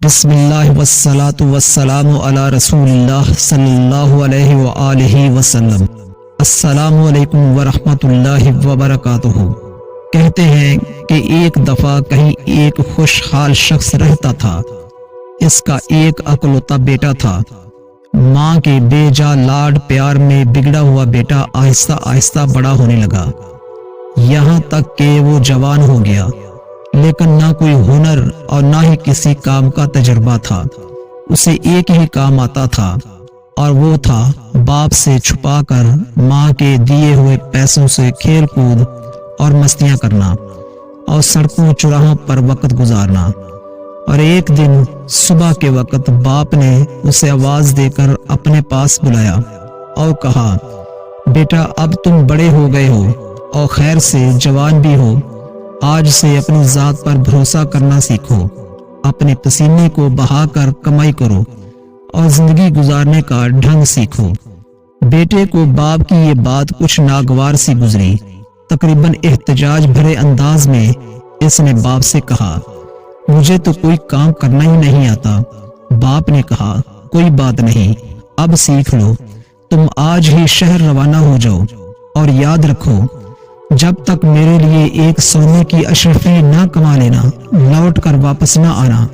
بسم اللہ والصلاة والسلام علی رسول اللہ صلی اللہ علیہ وآلہ وسلم۔ السلام علیکم ورحمۃ اللہ وبرکاتہ۔ کہتے ہیں کہ ایک دفعہ کہیں ایک خوشحال شخص رہتا تھا۔ اس کا ایک اکلوتا بیٹا تھا۔ ماں کے بے جا لاڈ پیار میں بگڑا ہوا بیٹا آہستہ آہستہ بڑا ہونے لگا، یہاں تک کہ وہ جوان ہو گیا، لیکن نہ کوئی ہنر اور نہ ہی کسی کام کا تجربہ تھا۔ اسے ایک ہی کام آتا تھا اور وہ تھا باپ سے چھپا کر ماں کے دیے ہوئے پیسوں سے کھیل کود اور مستیاں کرنا اور سڑکوں چوراہوں پر وقت گزارنا۔ اور ایک دن صبح کے وقت باپ نے اسے آواز دے کر اپنے پاس بلایا اور کہا، بیٹا اب تم بڑے ہو گئے ہو اور خیر سے جوان بھی ہو، آج سے اپنی ذات پر بھروسہ کرنا سیکھو، اپنے پسینے کو بہا کر کمائی کرو اور زندگی گزارنے کا ڈھنگ سیکھو۔ بیٹے کو باپ کی یہ بات کچھ ناگوار سی گزری۔ تقریباً احتجاج بھرے انداز میں اس نے باپ سے کہا، مجھے تو کوئی کام کرنا ہی نہیں آتا۔ باپ نے کہا، کوئی بات نہیں، اب سیکھ لو، تم آج ہی شہر روانہ ہو جاؤ اور یاد رکھو، جب تک میرے لیے ایک سونے کی اشرفی نہ کما لینا، لوٹ کر واپس نہ آنا۔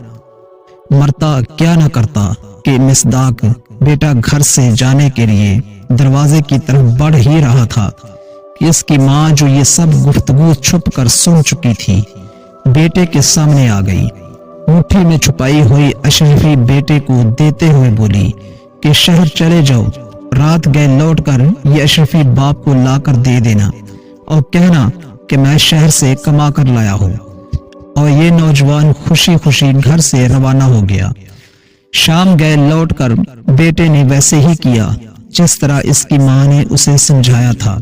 مرتا کیا نہ کرتا کہ مصداق بیٹا گھر سے جانے کے لیے دروازے کی طرف بڑھ ہی رہا تھا کہ اس کی ماں جو یہ سب گفتگو چھپ کر سن چکی تھی، بیٹے کے سامنے آ گئی۔ مٹھی میں چھپائی ہوئی اشرفی بیٹے کو دیتے ہوئے بولی کہ شہر چلے جاؤ، رات گئے لوٹ کر یہ اشرفی باپ کو لا کر دے دینا اور کہنا کہ میں شہر سے کما کر لایا ہوں۔ اور یہ نوجوان خوشی خوشی گھر سے روانہ ہو گیا۔ شام گئے لوٹ کر بیٹے نے ویسے ہی کیا جس طرح اس کی ماں نے اسے سمجھایا تھا۔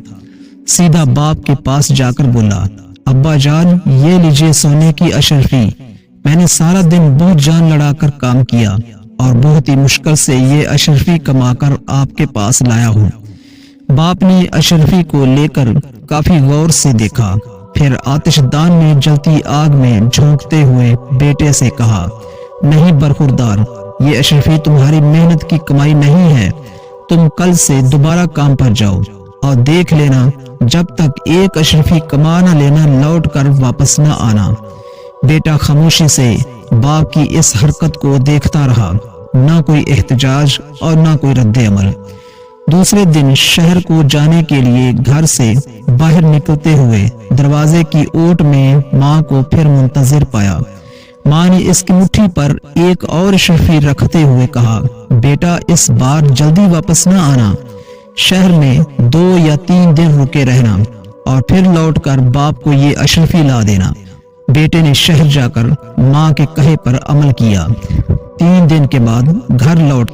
سیدھا باپ کے پاس جا کر بولا، ابا جان یہ لیجئے سونے کی اشرفی، میں نے سارا دن بہت جان لڑا کر کام کیا اور بہت ہی مشکل سے یہ اشرفی کما کر آپ کے پاس لایا ہوں۔ باپ نے اشرفی کو لے کر کافی غور سے دیکھا، پھر آتش دان میں جلتی آگ میں جھونکتے ہوئے بیٹے سے کہا، نہیں برخوردار، یہ اشرفی تمہاری محنت کی کمائی نہیں ہے، تم کل سے دوبارہ کام پر جاؤ اور دیکھ لینا، جب تک ایک اشرفی کما نہ لینا لوٹ کر واپس نہ آنا۔ بیٹا خاموشی سے باپ کی اس حرکت کو دیکھتا رہا، نہ کوئی احتجاج اور نہ کوئی رد عمل۔ دوسرے دن شہر کو جانے کے لیے گھر سے باہر نکلتے ہوئے دروازے کی اوٹ میں ماں کو پھر منتظر پایا۔ ماں نے اس کی مٹھی پر ایک اور اشرفی رکھتے ہوئے کہا، بیٹا اس بار جلدی واپس نہ آنا، شہر میں 2 یا 3 دن رکے رہنا اور پھر لوٹ کر باپ کو یہ اشرفی لا دینا۔ بیٹے نے شہر جا کر ماں کے کہے پر عمل کیا۔ 3 دن کے بعد گھر لوٹ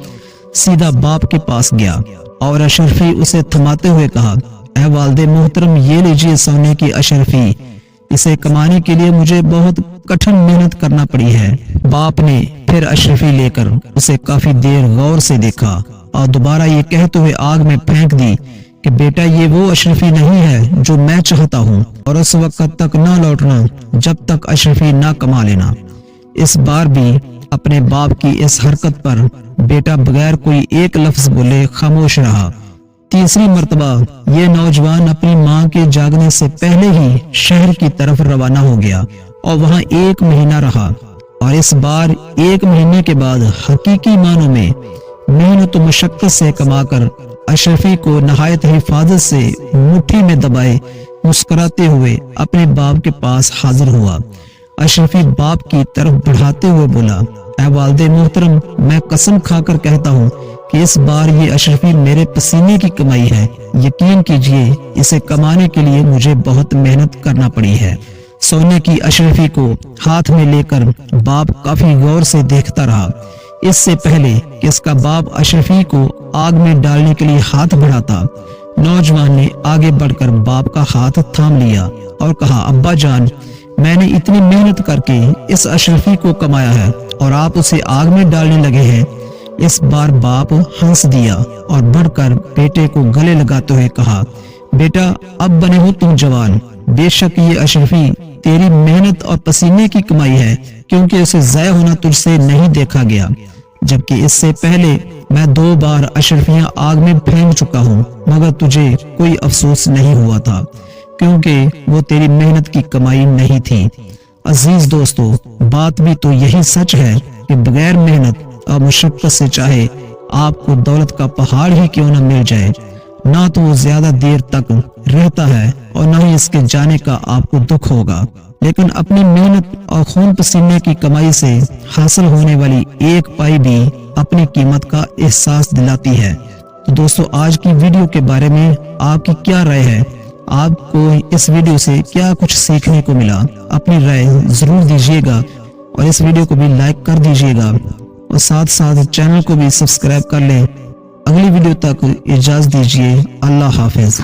سیدھا باپ کے پاس گیا اور اشرفی اسے تھماتے ہوئے کہا، اے والد محترم یہ لیجئے سونے کی اشرفی، اسے کمانے کے لیے مجھے بہت کٹھن محنت کرنا پڑی ہے۔ باپ نے پھر اشرفی لے کر اسے کافی دیر غور سے دیکھا اور دوبارہ یہ کہتے ہوئے آگ میں پھینک دی کہ بیٹا یہ وہ اشرفی نہیں ہے جو میں چاہتا ہوں، اور اس وقت تک نہ لوٹنا جب تک اشرفی نہ کما لینا۔ اس بار بھی اپنے باپ کی اس حرکت پر بیٹا بغیر کوئی ایک لفظ بولے خاموش رہا۔ تیسری مرتبہ یہ نوجوان اپنی ماں کے جاگنے سے پہلے ہی شہر کی طرف روانہ ہو گیا اور وہاں 1 مہینہ رہا، اور اس بار 1 مہینے کے بعد حقیقی معنوں میں محنت و مشقت سے کما کر اشرفی کو نہایت حفاظت سے مٹھی میں دبائے مسکراتے ہوئے اپنے باپ کے پاس حاضر ہوا۔ اشرفی باپ کی طرف بڑھاتے ہوئے بولا، اے والد محترم میں قسم کھا کر کہتا ہوں کہ اس بار یہ اشرفی میرے پسینے کی کمائی ہے، یقین کیجئے اسے کمانے کے لیے مجھے بہت محنت کرنا پڑی ہے۔ سونے کی اشرفی کو ہاتھ میں لے کر باپ کافی غور سے دیکھتا رہا۔ اس سے پہلے کہ اس کا باپ اشرفی کو آگ میں ڈالنے کے لیے ہاتھ بڑھاتا، نوجوان نے آگے بڑھ کر باپ کا ہاتھ تھام لیا اور کہا، ابا جان میں نے اتنی محنت کر کے اس اشرفی کو کمایا ہے اور آپ اسے آگ میں ڈالنے لگے ہیں۔ اس بار باپ ہنس دیا اور بڑھ کر بیٹے کو گلے لگاتے ہوئے کہا، بیٹا اب بنے ہو تم جوان، بے شک یہ اشرفی تیری محنت اور پسینے کی کمائی ہے، کیونکہ اسے ضائع ہونا تجھ سے نہیں دیکھا گیا، جبکہ اس سے پہلے میں 2 بار اشرفیاں آگ میں پھینک چکا ہوں، مگر تجھے کوئی افسوس نہیں ہوا تھا، کیونکہ وہ تیری محنت کی کمائی نہیں تھی۔ عزیز دوستو، بات بھی تو یہی سچ ہے کہ بغیر محنت اور مشقت سے چاہے آپ کو دولت کا پہاڑ ہی کیوں نہ مل جائے، نہ تو وہ زیادہ دیر تک رہتا ہے اور نہ ہی اس کے جانے کا آپ کو دکھ ہوگا، لیکن اپنی محنت اور خون پسینے کی کمائی سے حاصل ہونے والی ایک پائی بھی اپنی قیمت کا احساس دلاتی ہے۔ تو دوستو، آج کی ویڈیو کے بارے میں آپ کی کیا رائے ہے؟ آپ کو اس ویڈیو سے کیا کچھ سیکھنے کو ملا؟ اپنی رائے ضرور دیجیے گا اور اس ویڈیو کو بھی لائک کر دیجیے گا اور ساتھ ساتھ چینل کو بھی سبسکرائب کر لیں۔ اگلی ویڈیو تک اجازت دیجیے، اللہ حافظ۔